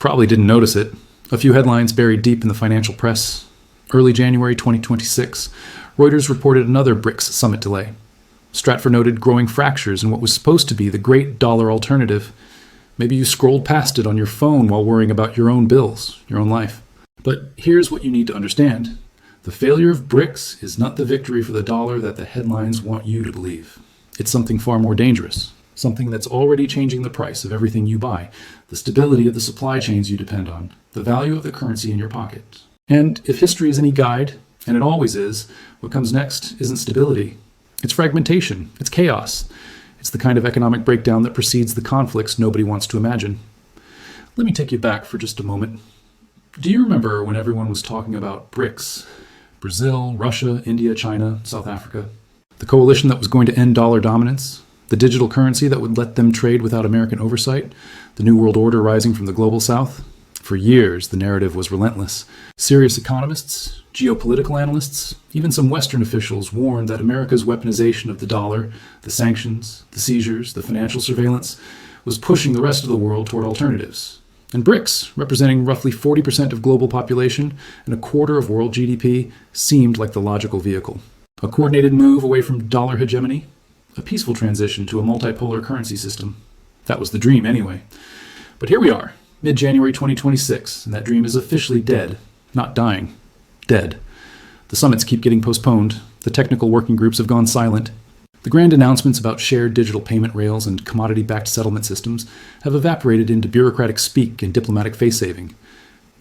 Probably didn't notice it. A few headlines buried deep in the financial press. Early January 2026, Reuters reported another BRICS summit delay. Stratfor noted growing fractures in what was supposed to be the great dollar alternative. Maybe you scrolled past it on your phone while worrying about your own bills, your own life. But here's what you need to understand. The failure of BRICS is not the victory for the dollar that the headlines want you to believe. It's something far more dangerous. Something that's already changing the price of everything you buy, the stability of the supply chains you depend on, the value of the currency in your pocket. And if history is any guide, and it always is, what comes next isn't stability. It's fragmentation. It's chaos. It's the kind of economic breakdown that precedes the conflicts nobody wants to imagine. Let me take you back for just a moment. Do you remember when everyone was talking about BRICS? Brazil, Russia, India, China, South Africa. The coalition that was going to end dollar dominance. The digital currency that would let them trade without American oversight, the New World Order rising from the global south. For years, the narrative was relentless. Serious economists, geopolitical analysts, even some Western officials warned that America's weaponization of the dollar, the sanctions, the seizures, the financial surveillance, was pushing the rest of the world toward alternatives. And BRICS, representing roughly 40% of global population and a quarter of world GDP, seemed like the logical vehicle. A coordinated move away from dollar hegemony, a peaceful transition to a multipolar currency system. That was the dream anyway. But here we are, mid-January 2026, and that dream is officially dead. Not dying. Dead. The summits keep getting postponed. The technical working groups have gone silent. The grand announcements about shared digital payment rails and commodity-backed settlement systems have evaporated into bureaucratic speak and diplomatic face-saving.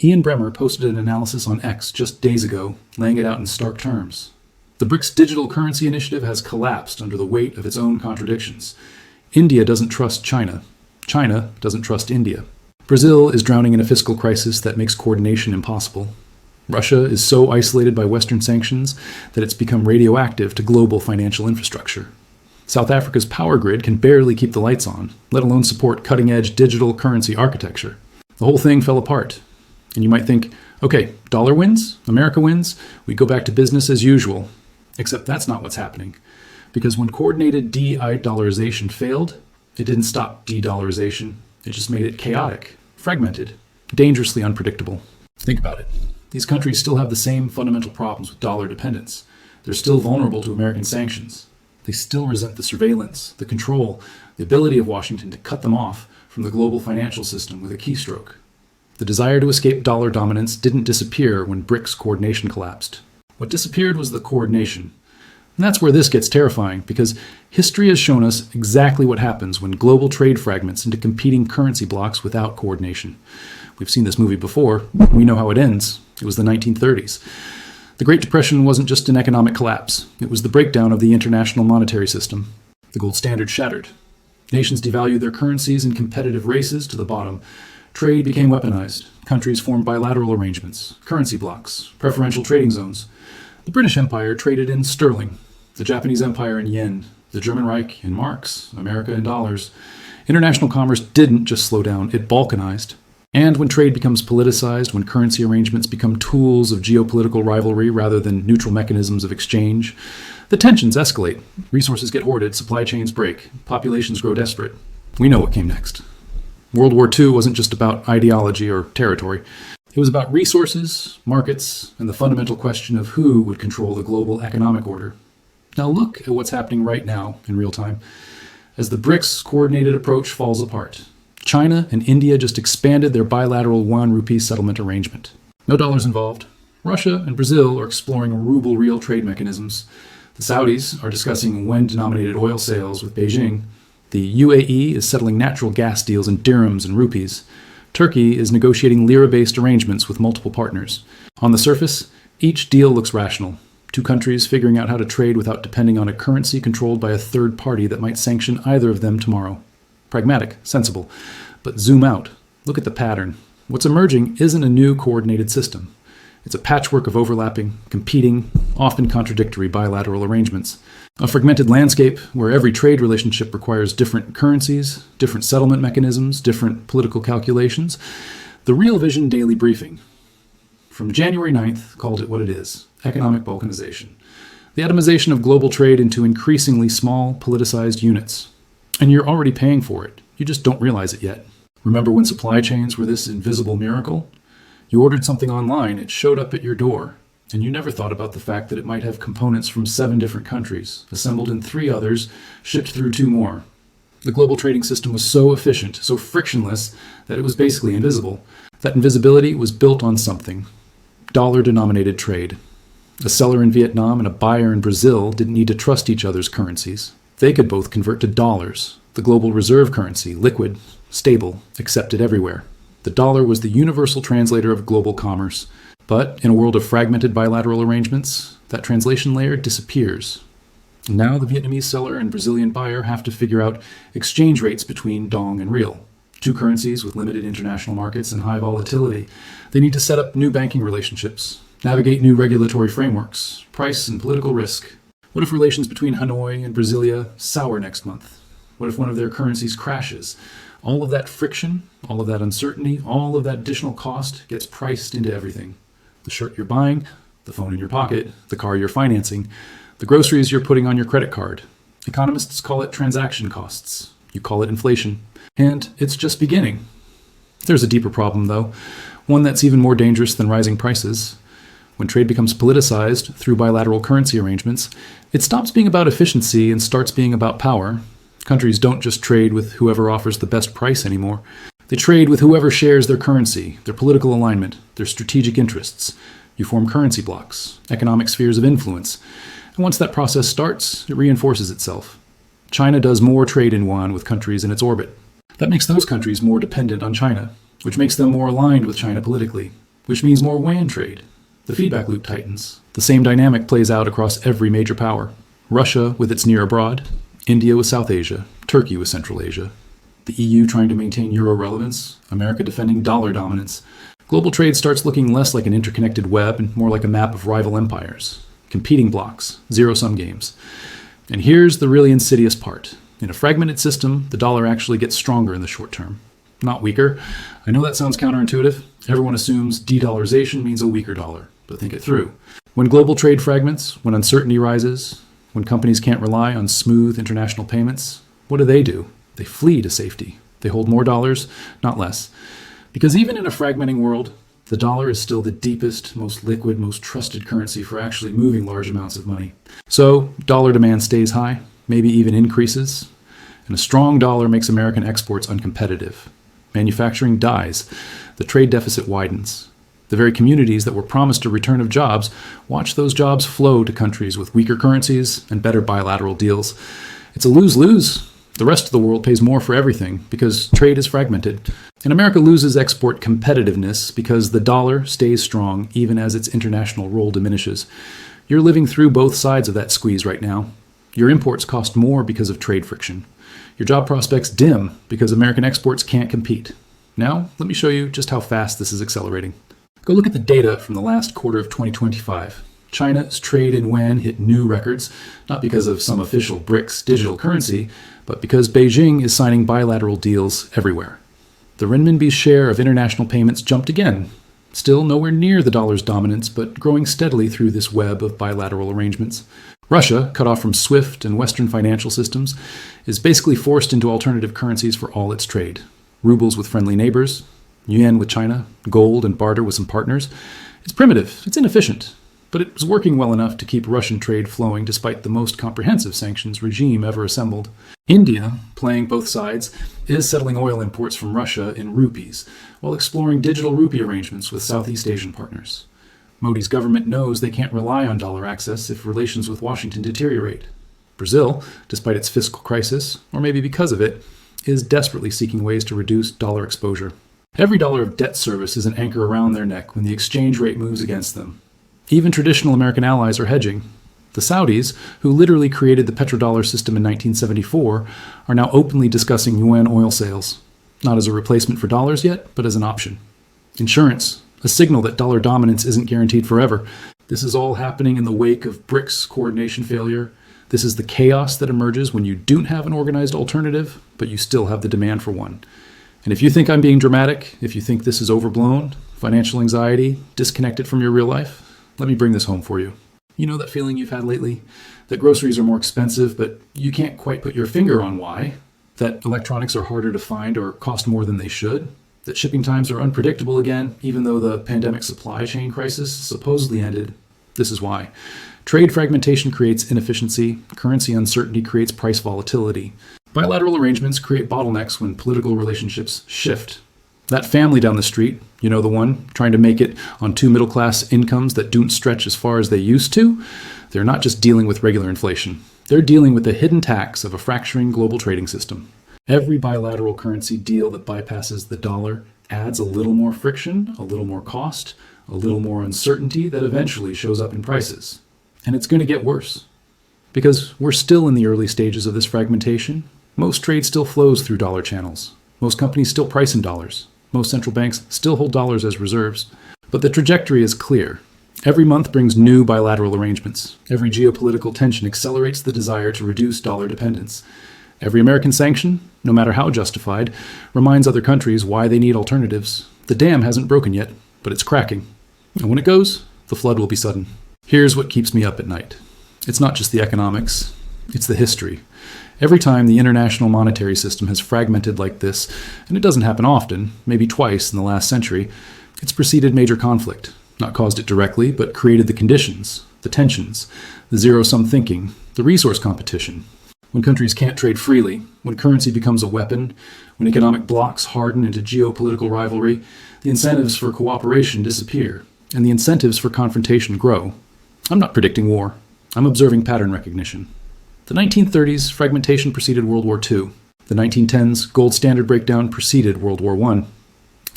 Ian Bremmer posted an analysis on X just days ago, laying it out in stark terms. The BRICS digital currency initiative has collapsed under the weight of its own contradictions. India doesn't trust China. China doesn't trust India. Brazil is drowning in a fiscal crisis that makes coordination impossible. Russia is so isolated by Western sanctions that it's become radioactive to global financial infrastructure. South Africa's power grid can barely keep the lights on, let alone support cutting-edge digital currency architecture. The whole thing fell apart. And you might think, okay, dollar wins, America wins, we go back to business as usual. Except that's not what's happening. Because when coordinated de-dollarization failed, it didn't stop de-dollarization. It just made it chaotic, fragmented, dangerously unpredictable. Think about it. These countries still have the same fundamental problems with dollar dependence. They're still vulnerable to American sanctions. They still resent the surveillance, the control, the ability of Washington to cut them off from the global financial system with a keystroke. The desire to escape dollar dominance didn't disappear when BRICS coordination collapsed. What disappeared was the coordination. And that's where this gets terrifying, because history has shown us exactly what happens when global trade fragments into competing currency blocks without coordination. We've seen this movie before. We know how it ends. It was the 1930s. The Great Depression wasn't just an economic collapse. It was the breakdown of the international monetary system. The gold standard shattered. Nations devalued their currencies in competitive races to the bottom. Trade became weaponized. Countries formed bilateral arrangements, currency blocks, preferential trading zones. The British Empire traded in sterling, the Japanese Empire in yen, the German Reich in marks, America in dollars. International commerce didn't just slow down, it balkanized. And when trade becomes politicized, when currency arrangements become tools of geopolitical rivalry rather than neutral mechanisms of exchange, the tensions escalate. Resources get hoarded, supply chains break, populations grow desperate. We know what came next. World War II wasn't just about ideology or territory. It was about resources, markets, and the fundamental question of who would control the global economic order. Now look at what's happening right now in real time as the BRICS coordinated approach falls apart. China and India just expanded their bilateral yuan rupee settlement arrangement. No dollars involved. Russia and Brazil are exploring ruble real trade mechanisms. The Saudis are discussing yuan-denominated oil sales with Beijing. The UAE is settling natural gas deals in dirhams and rupees. Turkey is negotiating lira-based arrangements with multiple partners. On the surface, each deal looks rational. Two countries figuring out how to trade without depending on a currency controlled by a third party that might sanction either of them tomorrow. Pragmatic, sensible. But zoom out. Look at the pattern. What's emerging isn't a new coordinated system. It's a patchwork of overlapping, competing, often contradictory bilateral arrangements. A fragmented landscape where every trade relationship requires different currencies, different settlement mechanisms, different political calculations. The Real Vision Daily Briefing from January 9th called it what it is: economic balkanization. The atomization of global trade into increasingly small, politicized units. And you're already paying for it. You just don't realize it yet. Remember when supply chains were this invisible miracle? You ordered something online, it showed up at your door, and you never thought about the fact that it might have components from 7 different countries, assembled in 3 others, shipped through 2 more. The global trading system was so efficient, so frictionless, that it was basically invisible. That invisibility was built on something: dollar-denominated trade. A seller in Vietnam and a buyer in Brazil didn't need to trust each other's currencies. They could both convert to dollars, the global reserve currency, liquid, stable, accepted everywhere. The dollar was the universal translator of global commerce. But in a world of fragmented bilateral arrangements, that translation layer disappears. Now the Vietnamese seller and Brazilian buyer have to figure out exchange rates between dong and real. 2 currencies with limited international markets and high volatility. They need to set up new banking relationships, navigate new regulatory frameworks, price and political risk. What if relations between Hanoi and Brasilia sour next month? What if one of their currencies crashes? All of that friction, all of that uncertainty, all of that additional cost gets priced into everything. The shirt you're buying, the phone in your pocket, the car you're financing, the groceries you're putting on your credit card. Economists call it transaction costs. You call it inflation. And it's just beginning. There's a deeper problem, though, one that's even more dangerous than rising prices. When trade becomes politicized through bilateral currency arrangements, it stops being about efficiency and starts being about power. Countries don't just trade with whoever offers the best price anymore. They trade with whoever shares their currency, their political alignment, their strategic interests. You form currency blocks, economic spheres of influence. And once that process starts, it reinforces itself. China does more trade in yuan with countries in its orbit. That makes those countries more dependent on China, which makes them more aligned with China politically, which means more yuan trade. The feedback loop tightens. The same dynamic plays out across every major power. Russia with its near abroad, India with South Asia, Turkey with Central Asia. The EU trying to maintain euro relevance, America defending dollar dominance. Global trade starts looking less like an interconnected web and more like a map of rival empires, competing blocks, zero-sum games. And here's the really insidious part. In a fragmented system, the dollar actually gets stronger in the short term, not weaker. I know that sounds counterintuitive. Everyone assumes de-dollarization means a weaker dollar, but think it through. When global trade fragments, when uncertainty rises, when companies can't rely on smooth international payments, what do? They flee to safety. They hold more dollars, not less. Because even in a fragmenting world, the dollar is still the deepest, most liquid, most trusted currency for actually moving large amounts of money. So dollar demand stays high, maybe even increases. And a strong dollar makes American exports uncompetitive. Manufacturing dies. The trade deficit widens. The very communities that were promised a return of jobs watch those jobs flow to countries with weaker currencies and better bilateral deals. It's a lose-lose. The rest of the world pays more for everything because trade is fragmented. And America loses export competitiveness because the dollar stays strong even as its international role diminishes. You're living through both sides of that squeeze right now. Your imports cost more because of trade friction. Your job prospects dim because American exports can't compete. Now, let me show you just how fast this is accelerating. Go look at the data from the last quarter of 2025. China's trade in yuan hit new records, not because of some official BRICS digital currency, but because Beijing is signing bilateral deals everywhere. The renminbi's share of international payments jumped again, still nowhere near the dollar's dominance, but growing steadily through this web of bilateral arrangements. Russia, cut off from SWIFT and Western financial systems, is basically forced into alternative currencies for all its trade. Rubles with friendly neighbors, yuan with China, gold and barter with some partners. It's primitive, it's inefficient, but it was working well enough to keep Russian trade flowing despite the most comprehensive sanctions regime ever assembled. India, playing both sides, is settling oil imports from Russia in rupees, while exploring digital rupee arrangements with Southeast Asian partners. Modi's government knows they can't rely on dollar access if relations with Washington deteriorate. Brazil, despite its fiscal crisis, or maybe because of it, is desperately seeking ways to reduce dollar exposure. Every dollar of debt service is an anchor around their neck when the exchange rate moves against them. Even traditional American allies are hedging. The Saudis, who literally created the petrodollar system in 1974, are now openly discussing yuan oil sales, not as a replacement for dollars yet, but as an option. Insurance, a signal that dollar dominance isn't guaranteed forever. This is all happening in the wake of BRICS coordination failure. This is the chaos that emerges when you don't have an organized alternative, but you still have the demand for one. And if you think I'm being dramatic, if you think this is overblown, financial anxiety, disconnected from your real life, let me bring this home for you. You know that feeling you've had lately? That groceries are more expensive, but you can't quite put your finger on why? that electronics are harder to find or cost more than they should, that shipping times are unpredictable again, even though the pandemic supply chain crisis supposedly ended. This is why. Trade fragmentation creates inefficiency, currency uncertainty creates price volatility. Bilateral arrangements create bottlenecks when political relationships shift. That family down the street, you know the one, trying to make it on two middle-class incomes that don't stretch as far as they used to, they're not just dealing with regular inflation. They're dealing with the hidden tax of a fracturing global trading system. Every bilateral currency deal that bypasses the dollar adds a little more friction, a little more cost, a little more uncertainty that eventually shows up in prices. And it's going to get worse. Because we're still in the early stages of this fragmentation. Most trade still flows through dollar channels. Most companies still price in dollars. Most central banks still hold dollars as reserves. But the trajectory is clear. Every month brings new bilateral arrangements. Every geopolitical tension accelerates the desire to reduce dollar dependence. Every American sanction, no matter how justified, reminds other countries why they need alternatives. The dam hasn't broken yet, but it's cracking. And when it goes, the flood will be sudden. Here's what keeps me up at night. It's not just the economics, it's the history. Every time the international monetary system has fragmented like this, and it doesn't happen often, maybe twice in the last century, it's preceded major conflict. Not caused it directly, but created the conditions, the tensions, the zero-sum thinking, the resource competition. When countries can't trade freely, when currency becomes a weapon, when economic blocks harden into geopolitical rivalry, the incentives for cooperation disappear, and the incentives for confrontation grow. I'm not predicting war. I'm observing pattern recognition. The 1930s, fragmentation preceded World War II. The 1910s, gold standard breakdown preceded World War I.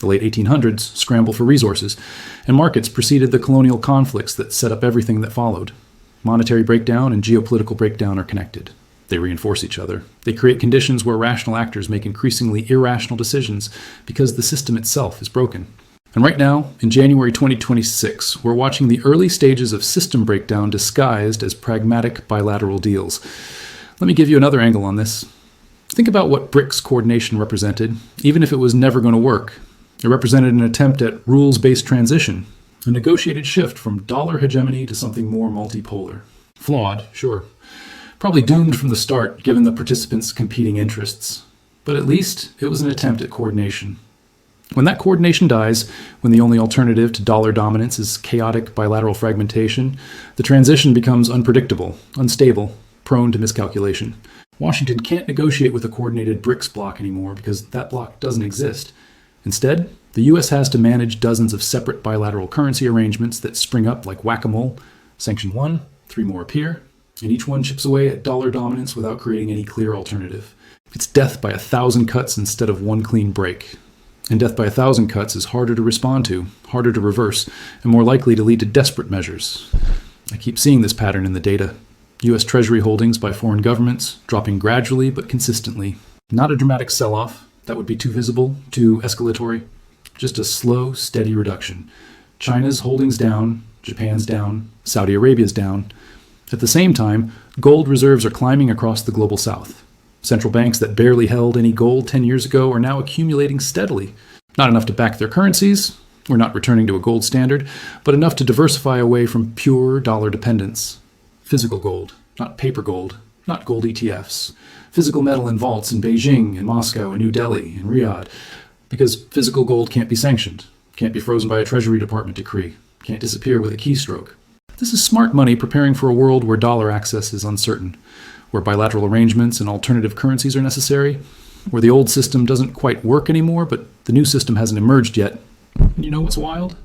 The late 1800s, scramble for resources, and markets preceded the colonial conflicts that set up everything that followed. Monetary breakdown and geopolitical breakdown are connected. They reinforce each other. They create conditions where rational actors make increasingly irrational decisions because the system itself is broken. And right now, in January 2026, we're watching the early stages of system breakdown disguised as pragmatic bilateral deals. Let me give you another angle on this. Think about what BRICS coordination represented, even if it was never going to work. It represented an attempt at rules-based transition, a negotiated shift from dollar hegemony to something more multipolar. Flawed, sure. Probably doomed from the start, given the participants' competing interests. But at least it was an attempt at coordination. When that coordination dies, when the only alternative to dollar dominance is chaotic bilateral fragmentation, the transition becomes unpredictable, unstable, prone to miscalculation. Washington can't negotiate with a coordinated BRICS bloc anymore because that bloc doesn't exist. Instead, the U.S. has to manage dozens of separate bilateral currency arrangements that spring up like whack-a-mole. Sanction 1, 3 more appear, and each one chips away at dollar dominance without creating any clear alternative. It's death by 1,000 cuts instead of one clean break. And death by 1,000 cuts is harder to respond to, harder to reverse, and more likely to lead to desperate measures. I keep seeing this pattern in the data. U.S. Treasury holdings by foreign governments dropping gradually but consistently. Not a dramatic sell-off. That would be too visible, too escalatory. Just a slow, steady reduction. China's holdings down, Japan's down, Saudi Arabia's down. At the same time, gold reserves are climbing across the global south. Central banks that barely held any gold 10 years ago are now accumulating steadily. Not enough to back their currencies, we're not returning to a gold standard, but enough to diversify away from pure dollar dependence. Physical gold, not paper gold, not gold ETFs. Physical metal in vaults in Beijing, in Moscow, in New Delhi, in Riyadh. Because physical gold can't be sanctioned, can't be frozen by a Treasury Department decree, can't disappear with a keystroke. This is smart money preparing for a world where dollar access is uncertain, where bilateral arrangements and alternative currencies are necessary, where the old system doesn't quite work anymore, but the new system hasn't emerged yet. And you know what's wild?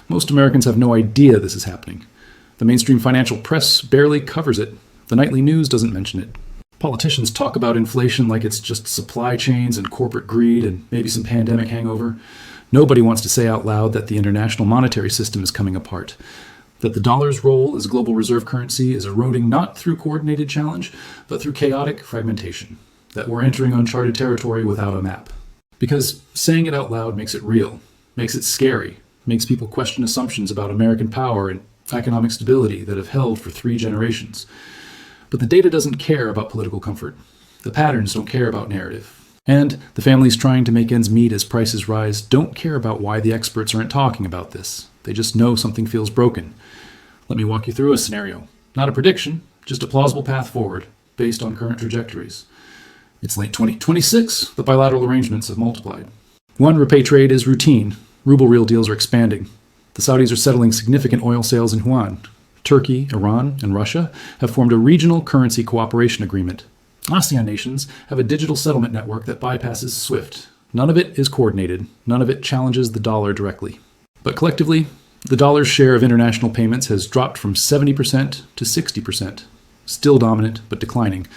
Most Americans have no idea this is happening. The mainstream financial press barely covers it. The nightly news doesn't mention it. Politicians talk about inflation like it's just supply chains and corporate greed and maybe some pandemic hangover. Nobody wants to say out loud that the international monetary system is coming apart, that the dollar's role as global reserve currency is eroding not through coordinated challenge, but through chaotic fragmentation, that we're entering uncharted territory without a map. Because saying it out loud makes it real, makes it scary, makes people question assumptions about American power and economic stability that have held for 3 generations. But the data doesn't care about political comfort. The patterns don't care about narrative. And the families trying to make ends meet as prices rise don't care about why the experts aren't talking about this. They just know something feels broken. Let me walk you through a scenario. Not a prediction, just a plausible path forward, based on current trajectories. It's late 2026. The bilateral arrangements have multiplied. One, repay trade is routine. Ruble-real deals are expanding. The Saudis are settling significant oil sales in yuan. Turkey, Iran, and Russia have formed a regional currency cooperation agreement. ASEAN nations have a digital settlement network that bypasses SWIFT. None of it is coordinated. None of it challenges the dollar directly. But collectively, the dollar's share of international payments has dropped from 70% to 60%. Still dominant, but declining.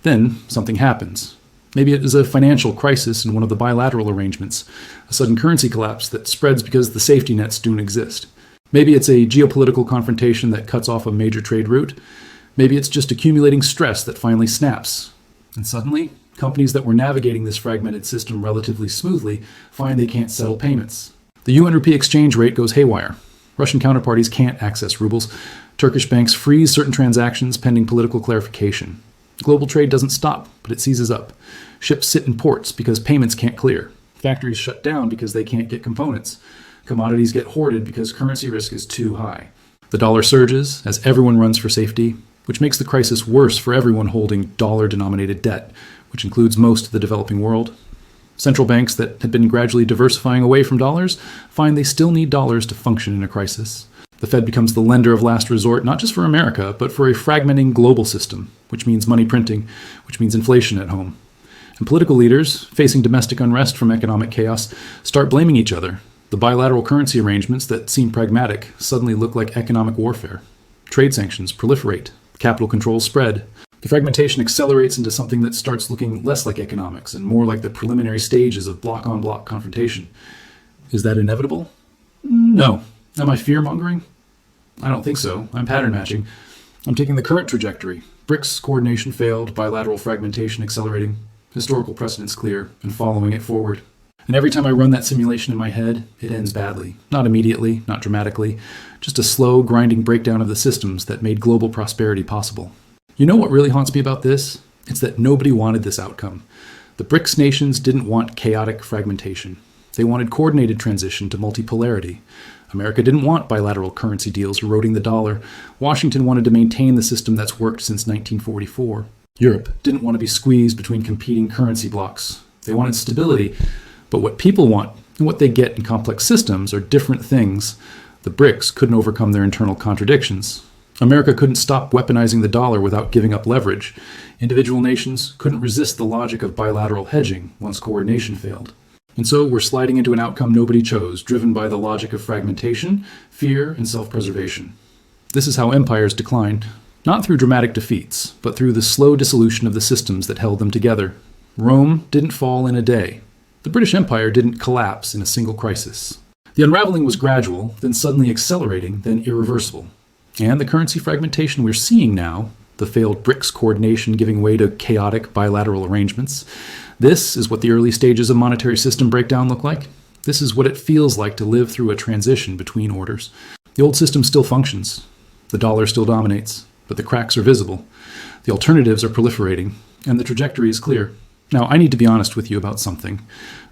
Then something happens. Maybe it is a financial crisis in one of the bilateral arrangements, a sudden currency collapse that spreads because the safety nets don't exist. Maybe it's a geopolitical confrontation that cuts off a major trade route. Maybe it's just accumulating stress that finally snaps. And suddenly, companies that were navigating this fragmented system relatively smoothly find they can't settle payments. The yuan rupee exchange rate goes haywire. Russian counterparties can't access rubles. Turkish banks freeze certain transactions pending political clarification. Global trade doesn't stop, but it seizes up. Ships sit in ports because payments can't clear. Factories shut down because they can't get components. Commodities get hoarded because currency risk is too high. The dollar surges as everyone runs for safety, which makes the crisis worse for everyone holding dollar-denominated debt, which includes most of the developing world. Central banks that had been gradually diversifying away from dollars find they still need dollars to function in a crisis. The Fed becomes the lender of last resort, not just for America, but for a fragmenting global system, which means money printing, which means inflation at home. And political leaders, facing domestic unrest from economic chaos, start blaming each other. The bilateral currency arrangements that seem pragmatic suddenly look like economic warfare. Trade sanctions proliferate. Capital controls spread. The fragmentation accelerates into something that starts looking less like economics and more like the preliminary stages of block-on-block confrontation. Is that inevitable? No. Am I fear-mongering? I don't think so. I'm pattern matching. I'm taking the current trajectory. BRICS coordination failed, bilateral fragmentation accelerating, historical precedents clear, and following it forward. And every time I run that simulation in my head, it ends badly. Not immediately, not dramatically, just a slow, grinding breakdown of the systems that made global prosperity possible. You know what really haunts me about this? It's that nobody wanted this outcome. The BRICS nations didn't want chaotic fragmentation. They wanted coordinated transition to multipolarity. America didn't want bilateral currency deals eroding the dollar. Washington wanted to maintain the system that's worked since 1944. Europe didn't want to be squeezed between competing currency blocks. They wanted stability. But what people want and what they get in complex systems are different things. The BRICS couldn't overcome their internal contradictions. America couldn't stop weaponizing the dollar without giving up leverage. Individual nations couldn't resist the logic of bilateral hedging once coordination failed. And so we're sliding into an outcome nobody chose, driven by the logic of fragmentation, fear, and self-preservation. This is how empires declined, not through dramatic defeats, but through the slow dissolution of the systems that held them together. Rome didn't fall in a day. The British Empire didn't collapse in a single crisis. The unraveling was gradual, then suddenly accelerating, then irreversible. And the currency fragmentation we're seeing now, the failed BRICS coordination giving way to chaotic bilateral arrangements, this is what the early stages of monetary system breakdown look like. This is what it feels like to live through a transition between orders. The old system still functions. The dollar still dominates, but the cracks are visible. The alternatives are proliferating, and the trajectory is clear. Now, I need to be honest with you about something.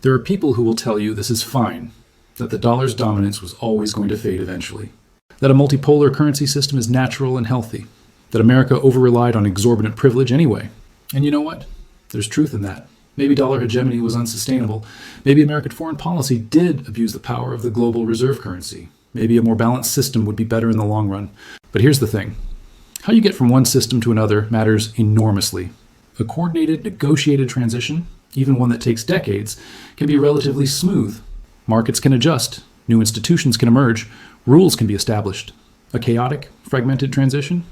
There are people who will tell you this is fine, that the dollar's dominance was always going to fade eventually, that a multipolar currency system is natural and healthy, that America over-relied on exorbitant privilege anyway. And you know what? There's truth in that. Maybe dollar hegemony was unsustainable. Maybe American foreign policy did abuse the power of the global reserve currency. Maybe a more balanced system would be better in the long run. But here's the thing. How you get from one system to another matters enormously. A coordinated, negotiated transition, even one that takes decades, can be relatively smooth. Markets can adjust. New institutions can emerge. Rules can be established. A chaotic, fragmented transition?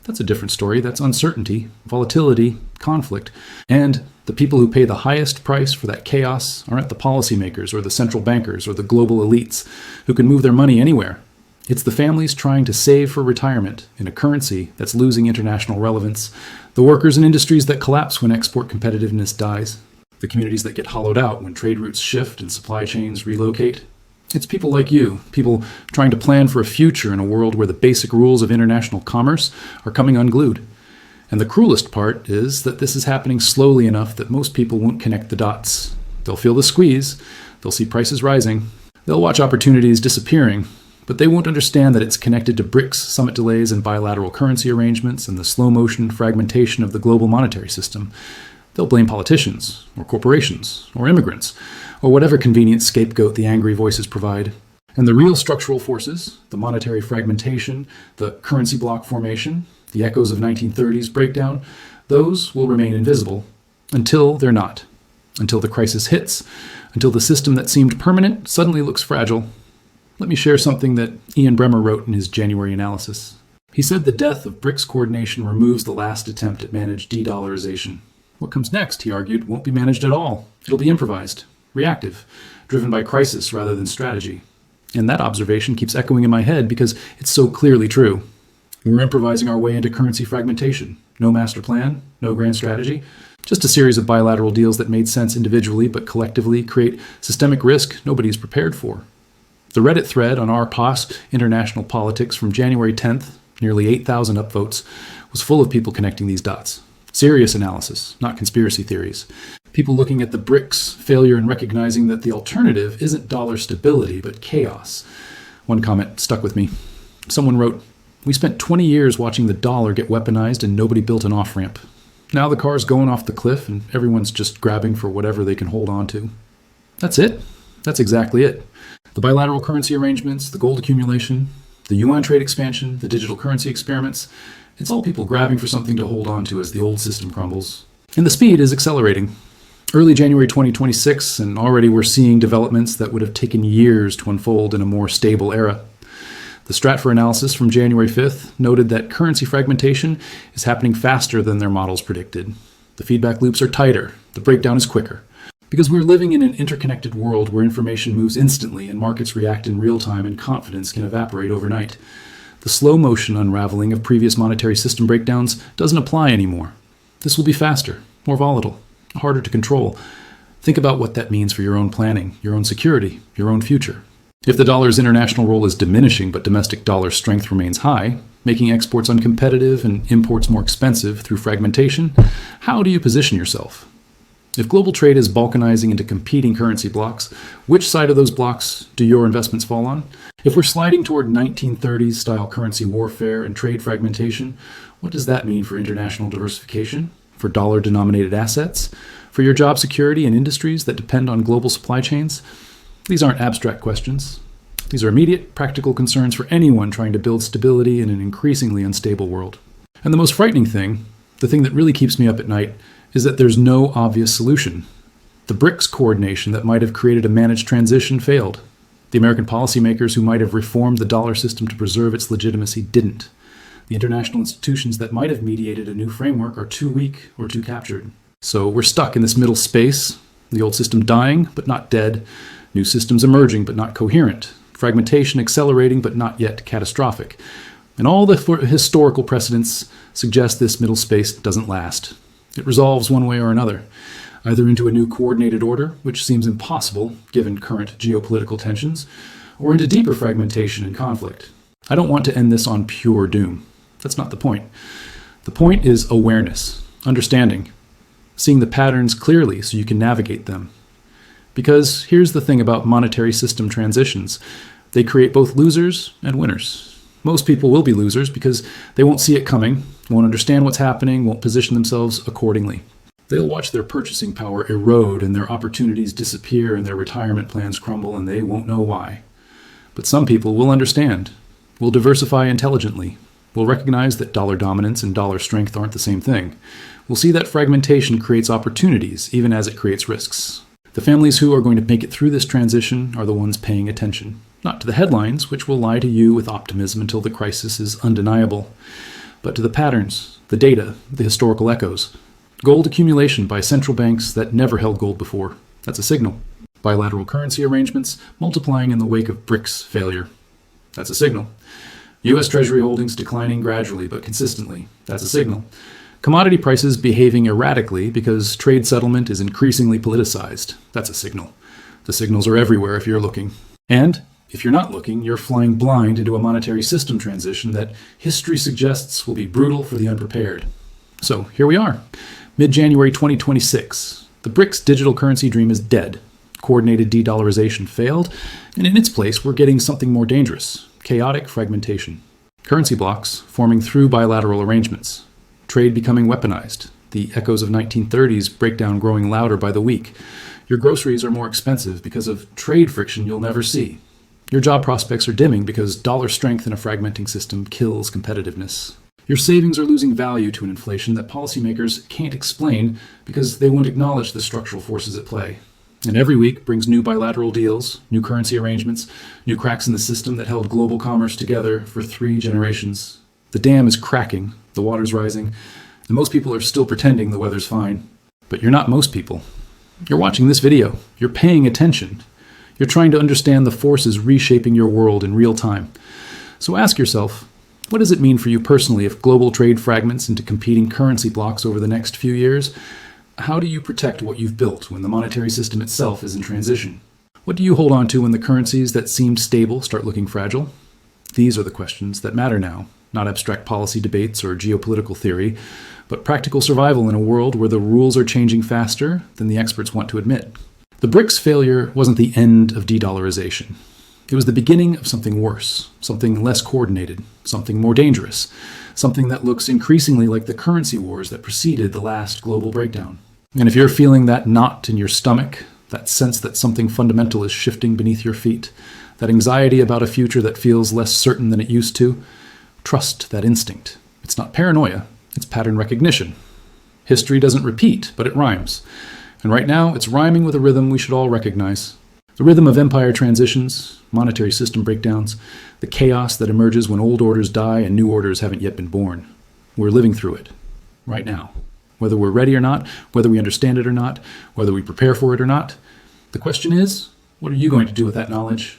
That's a different story. That's uncertainty, volatility, conflict. And the people who pay the highest price for that chaos aren't the policymakers or the central bankers or the global elites who can move their money anywhere. It's the families trying to save for retirement in a currency that's losing international relevance, the workers and industries that collapse when export competitiveness dies, the communities that get hollowed out when trade routes shift and supply chains relocate. It's people like you, people trying to plan for a future in a world where the basic rules of international commerce are coming unglued. And the cruelest part is that this is happening slowly enough that most people won't connect the dots. They'll feel the squeeze, they'll see prices rising, they'll watch opportunities disappearing, but they won't understand that it's connected to BRICS summit delays and bilateral currency arrangements and the slow-motion fragmentation of the global monetary system. They'll blame politicians, or corporations, or immigrants, or whatever convenient scapegoat the angry voices provide. And the real structural forces, the monetary fragmentation, the currency block formation, the echoes of 1930s breakdown, those will remain invisible until they're not, until the crisis hits, until the system that seemed permanent suddenly looks fragile. Let me share something that Ian Bremmer wrote in his January analysis. He said the death of BRICS coordination removes the last attempt at managed de-dollarization. What comes next, he argued, won't be managed at all. It'll be improvised, reactive, driven by crisis rather than strategy. And that observation keeps echoing in my head because it's so clearly true. We're improvising our way into currency fragmentation. No master plan, no grand strategy, just a series of bilateral deals that made sense individually but collectively create systemic risk nobody's prepared for. The Reddit thread on our POS international politics from January 10th, nearly 8,000 upvotes, was full of people connecting these dots. Serious analysis, not conspiracy theories. People looking at the BRICS failure and recognizing that the alternative isn't dollar stability, but chaos. One comment stuck with me. Someone wrote, "We spent 20 years watching the dollar get weaponized and nobody built an off-ramp. Now the car's going off the cliff and everyone's just grabbing for whatever they can hold on to." That's it. That's exactly it. The bilateral currency arrangements, the gold accumulation, the yuan trade expansion, the digital currency experiments, it's all people grabbing for something to hold on to as the old system crumbles. And the speed is accelerating. Early January 2026, and already we're seeing developments that would have taken years to unfold in a more stable era. The Stratfor analysis from January 5th noted that currency fragmentation is happening faster than their models predicted. The feedback loops are tighter, the breakdown is quicker. Because we're living in an interconnected world where information moves instantly and markets react in real time and confidence can evaporate overnight. The slow motion unraveling of previous monetary system breakdowns doesn't apply anymore. This will be faster, more volatile, harder to control. Think about what that means for your own planning, your own security, your own future. If the dollar's international role is diminishing but domestic dollar strength remains high, making exports uncompetitive and imports more expensive through fragmentation, how do you position yourself? If global trade is balkanizing into competing currency blocks, which side of those blocks do your investments fall on? If we're sliding toward 1930s style currency warfare and trade fragmentation, what does that mean for international diversification, for dollar-denominated assets, for your job security and industries that depend on global supply chains? These aren't abstract questions. These are immediate, practical concerns for anyone trying to build stability in an increasingly unstable world. And the most frightening thing, the thing that really keeps me up at night, is that there's no obvious solution. The BRICS coordination that might have created a managed transition failed. The American policymakers who might have reformed the dollar system to preserve its legitimacy didn't. The international institutions that might have mediated a new framework are too weak or too captured. So we're stuck in this middle space, the old system dying but not dead, new systems emerging but not coherent, fragmentation accelerating but not yet catastrophic. And all the historical precedents suggest this middle space doesn't last. It resolves one way or another, either into a new coordinated order, which seems impossible given current geopolitical tensions, or into deeper fragmentation and conflict. I don't want to end this on pure doom. That's not the point. The point is awareness, understanding, seeing the patterns clearly so you can navigate them. Because here's the thing about monetary system transitions. They create both losers and winners. Most people will be losers because they won't see it coming, won't understand what's happening, won't position themselves accordingly. They'll watch their purchasing power erode and their opportunities disappear and their retirement plans crumble, and they won't know why. But some people will understand, will diversify intelligently, will recognize that dollar dominance and dollar strength aren't the same thing. We'll see that fragmentation creates opportunities even as it creates risks. The families who are going to make it through this transition are the ones paying attention. Not to the headlines, which will lie to you with optimism until the crisis is undeniable, but to the patterns, the data, the historical echoes. Gold accumulation by central banks that never held gold before. That's a signal. Bilateral currency arrangements multiplying in the wake of BRICS failure. That's a signal. U.S. Treasury holdings declining gradually but consistently. That's a signal. Commodity prices behaving erratically because trade settlement is increasingly politicized. That's a signal. The signals are everywhere if you're looking. And if you're not looking, you're flying blind into a monetary system transition that history suggests will be brutal for the unprepared. So here we are, mid-January 2026. The BRICS digital currency dream is dead. Coordinated de-dollarization failed, and in its place, we're getting something more dangerous, chaotic fragmentation. Currency blocks forming through bilateral arrangements. Trade becoming weaponized. The echoes of 1930s break down growing louder by the week. Your groceries are more expensive because of trade friction you'll never see. Your job prospects are dimming because dollar strength in a fragmenting system kills competitiveness. Your savings are losing value to an inflation that policymakers can't explain because they won't acknowledge the structural forces at play. And every week brings new bilateral deals, new currency arrangements, new cracks in the system that held global commerce together for 3 generations. The dam is cracking, the water's rising, and most people are still pretending the weather's fine. But you're not most people. You're watching this video. You're paying attention. You're trying to understand the forces reshaping your world in real time. So ask yourself, what does it mean for you personally if global trade fragments into competing currency blocks over the next few years? How do you protect what you've built when the monetary system itself is in transition? What do you hold on to when the currencies that seemed stable start looking fragile? These are the questions that matter now, not abstract policy debates or geopolitical theory, but practical survival in a world where the rules are changing faster than the experts want to admit. The BRICS failure wasn't the end of de-dollarization. It was the beginning of something worse, something less coordinated, something more dangerous, something that looks increasingly like the currency wars that preceded the last global breakdown. And if you're feeling that knot in your stomach, that sense that something fundamental is shifting beneath your feet, that anxiety about a future that feels less certain than it used to, trust that instinct. It's not paranoia, it's pattern recognition. History doesn't repeat, but it rhymes. And right now, it's rhyming with a rhythm we should all recognize. The rhythm of empire transitions, monetary system breakdowns, the chaos that emerges when old orders die and new orders haven't yet been born. We're living through it, right now. Whether we're ready or not, whether we understand it or not, whether we prepare for it or not, the question is, what are you going to do with that knowledge?